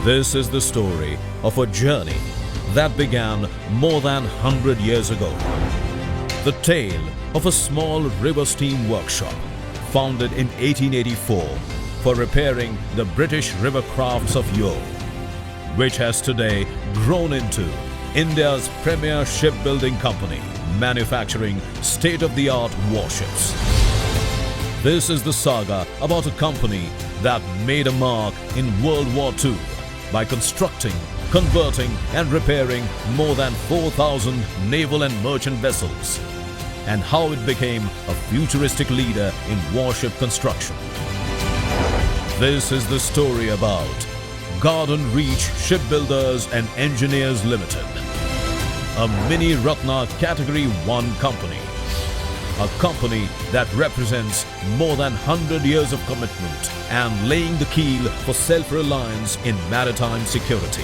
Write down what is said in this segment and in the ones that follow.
This is the story of a journey that began more than 100 years ago. The tale of a small river steam workshop founded in 1884 for repairing the British river crafts of yore, which has today grown into India's premier shipbuilding company, manufacturing state-of-the-art warships. This is the saga about a company that made a mark in World War II by constructing, converting and repairing more than 4,000 naval and merchant vessels, and how it became a futuristic leader in warship construction. This is the story about Garden Reach Shipbuilders and Engineers Limited, a mini Ratna Category 1 company. A company that represents more than 100 years of commitment and laying the keel for self-reliance in maritime security.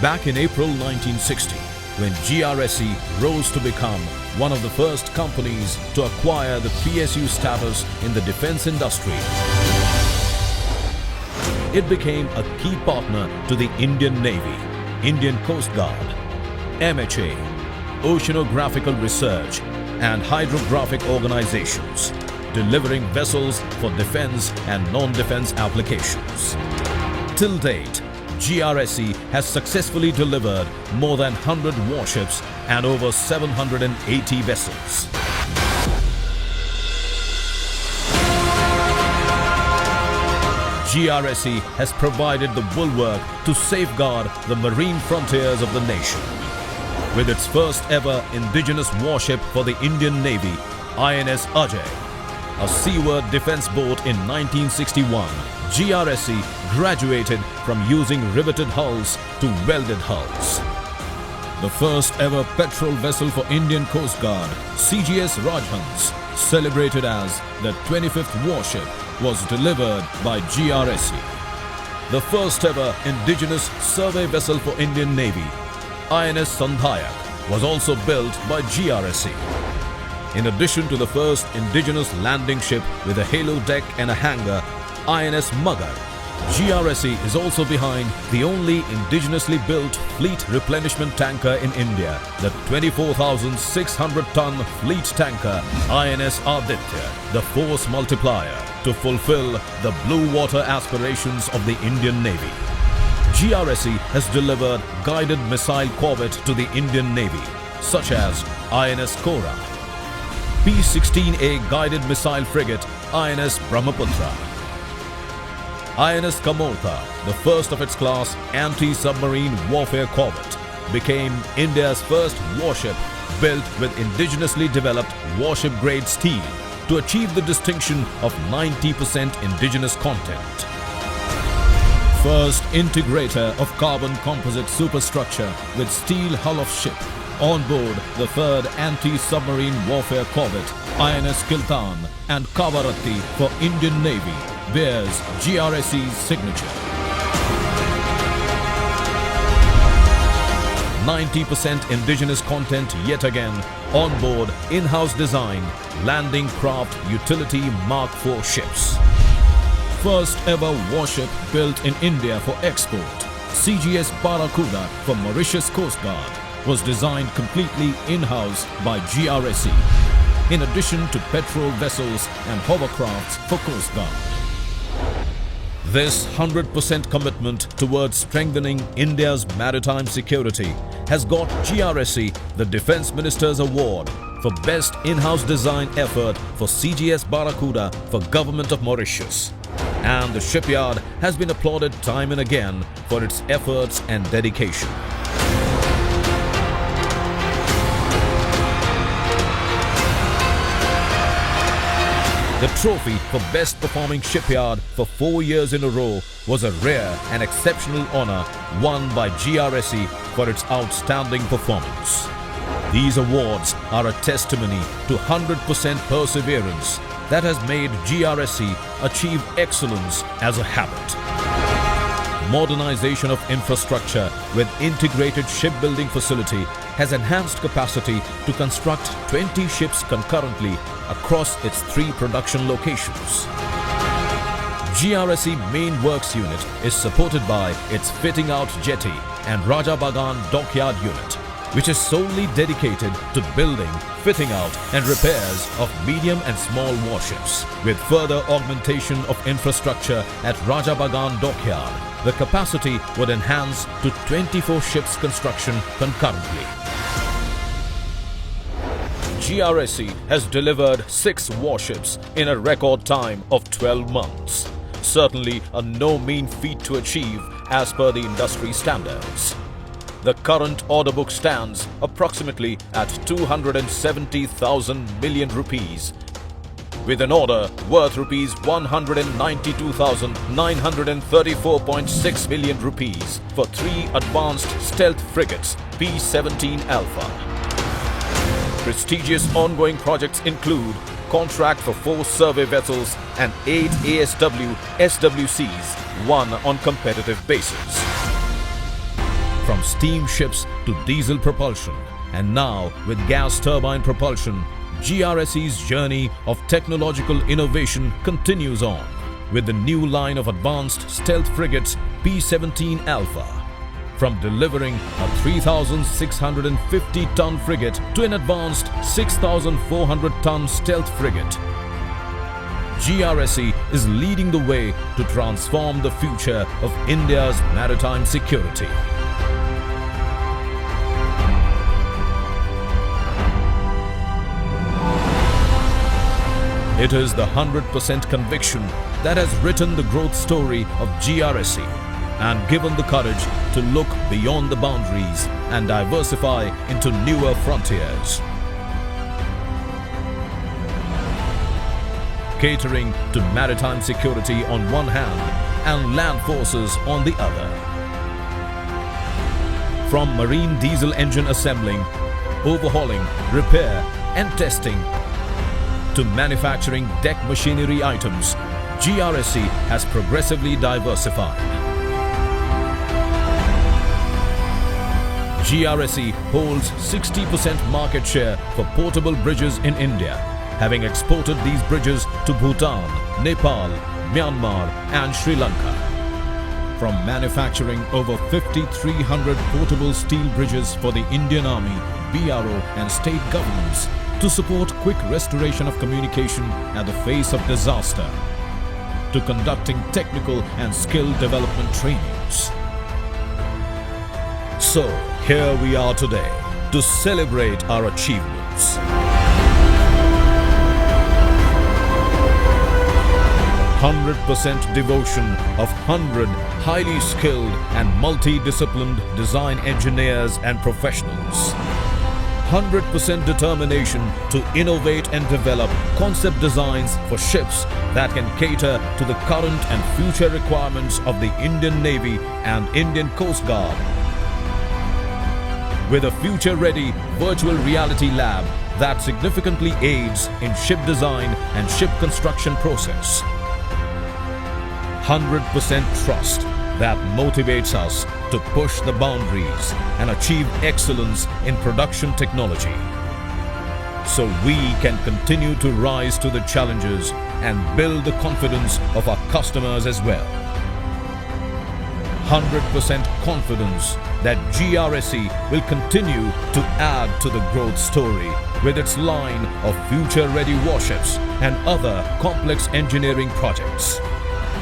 Back in April 1960, when GRSE rose to become one of the first companies to acquire the PSU status in the defense industry, it became a key partner to the Indian Navy, Indian Coast Guard, MHA, Oceanographical Research and hydrographic organizations, delivering vessels for defense and non-defense applications. Till date, GRSE has successfully delivered more than 100 warships and over 780 vessels. GRSE has provided the bulwark to safeguard the marine frontiers of the nation. With its first ever indigenous warship for the Indian Navy, INS Ajay, a seaward defense boat in 1961, GRSE graduated from using riveted hulls to welded hulls. The first ever petrol vessel for Indian Coast Guard, CGS Rajhans, celebrated as the 25th warship, was delivered by GRSE. The first ever indigenous survey vessel for Indian Navy, INS Sandhayak, was also built by GRSE. In addition to the first indigenous landing ship with a halo deck and a hangar, INS Magar, GRSE is also behind the only indigenously built fleet replenishment tanker in India, the 24,600-ton fleet tanker INS Aditya, the force multiplier to fulfill the blue water aspirations of the Indian Navy. GRSE has delivered guided missile corvette to the Indian Navy, such as INS Kora, P-16A guided missile frigate INS Brahmaputra, INS Kamortha, the first of its class anti-submarine warfare corvette, became India's first warship built with indigenously developed warship-grade steel to achieve the distinction of 90% indigenous content. First integrator of carbon composite superstructure with steel hull of ship on board the third anti-submarine warfare corvette INS Kiltan and Kavaratti for Indian Navy bears GRSE's signature. 90% indigenous content yet again on board in-house designed landing craft utility Mark IV ships. First ever warship built in India for export, CGS Barracuda for Mauritius Coast Guard, was designed completely in-house by GRSE, in addition to petrol vessels and hovercrafts for Coast Guard. This 100% commitment towards strengthening India's maritime security has got GRSE the Defence Minister's Award for Best In-House Design Effort for CGS Barracuda for Government of Mauritius. And the shipyard has been applauded time and again for its efforts and dedication. The trophy for Best Performing Shipyard for 4 years in a row was a rare and exceptional honor won by GRSE for its outstanding performance. These awards are a testimony to 100% perseverance that has made GRSE achieve excellence as a habit. Modernization of infrastructure with integrated shipbuilding facility has enhanced capacity to construct 20 ships concurrently across its 3 production locations. GRSE main works unit is supported by its fitting out jetty and Raja Bagan dockyard unit, which is solely dedicated to building, fitting out and repairs of medium and small warships. With further augmentation of infrastructure at Raja Bagan dockyard, the capacity would enhance to 24 ships construction concurrently. GRSE has delivered 6 warships in a record time of 12 months. Certainly a no mean feat to achieve as per the industry standards. The current order book stands approximately at 270,000 million rupees, with an order worth rupees 192,934.6 million rupees for 3 advanced stealth frigates P-17 Alpha. Prestigious ongoing projects include contract for 4 survey vessels and 8 ASW SWCs won on competitive basis. From steam ships to diesel propulsion, and now with gas turbine propulsion, GRSE's journey of technological innovation continues on with the new line of advanced stealth frigates P-17 Alpha. From delivering a 3,650-ton frigate to an advanced 6,400-ton stealth frigate, GRSE is leading the way to transform the future of India's maritime security. It is the 100% conviction that has written the growth story of GRSE and given the courage to look beyond the boundaries and diversify into newer frontiers. Catering to maritime security on one hand and land forces on the other. From marine diesel engine assembling, overhauling, repair and testing to manufacturing deck machinery items, GRSE has progressively diversified. GRSE holds 60% market share for portable bridges in India, having exported these bridges to Bhutan, Nepal, Myanmar and Sri Lanka. From manufacturing over 5,300 portable steel bridges for the Indian Army, BRO and state governments to support quick restoration of communication at the face of disaster, to conducting technical and skill development trainings. So, here we are today to celebrate our achievements. 100% devotion of 100 highly skilled and multidisciplined design engineers and professionals. 100% determination to innovate and develop concept designs for ships that can cater to the current and future requirements of the Indian Navy and Indian Coast Guard. With a future-ready virtual reality lab that significantly aids in ship design and ship construction process. 100% trust that motivates us to push the boundaries and achieve excellence in production technology, so we can continue to rise to the challenges and build the confidence of our customers as well. 100% confidence that GRSE will continue to add to the growth story with its line of future-ready warships and other complex engineering projects.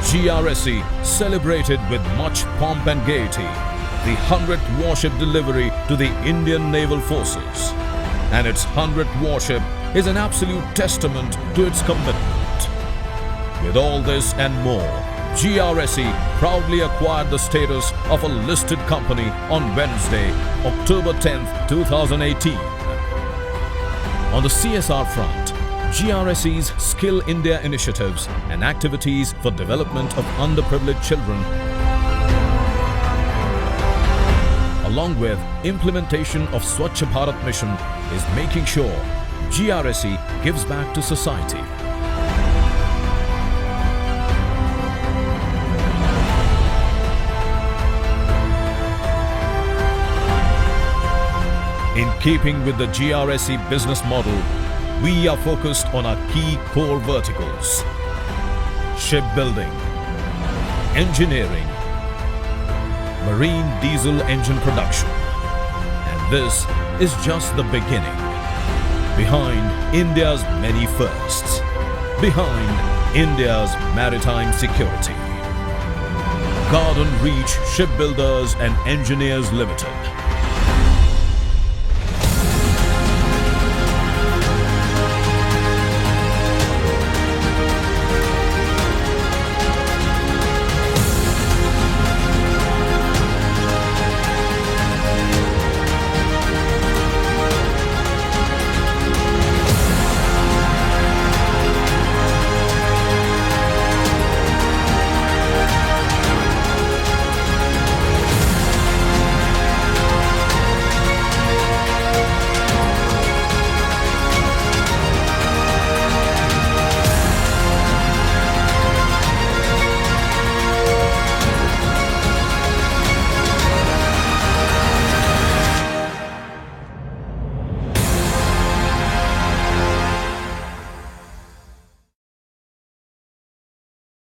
GRSE celebrated with much pomp and gaiety the 100th warship delivery to the Indian Naval Forces. And its 100th warship is an absolute testament to its commitment. With all this and more, GRSE proudly acquired the status of a listed company on Wednesday, October 10th, 2018. On the CSR front, GRSE's Skill India initiatives and activities for development of underprivileged children, along with implementation of Swachh Bharat mission, is making sure GRSE gives back to society. In keeping with the GRSE business model, we are focused on our key core verticals: shipbuilding, engineering, marine diesel engine production. And this is just the beginning. Behind India's many firsts, behind India's maritime security. Garden Reach Shipbuilders and Engineers Limited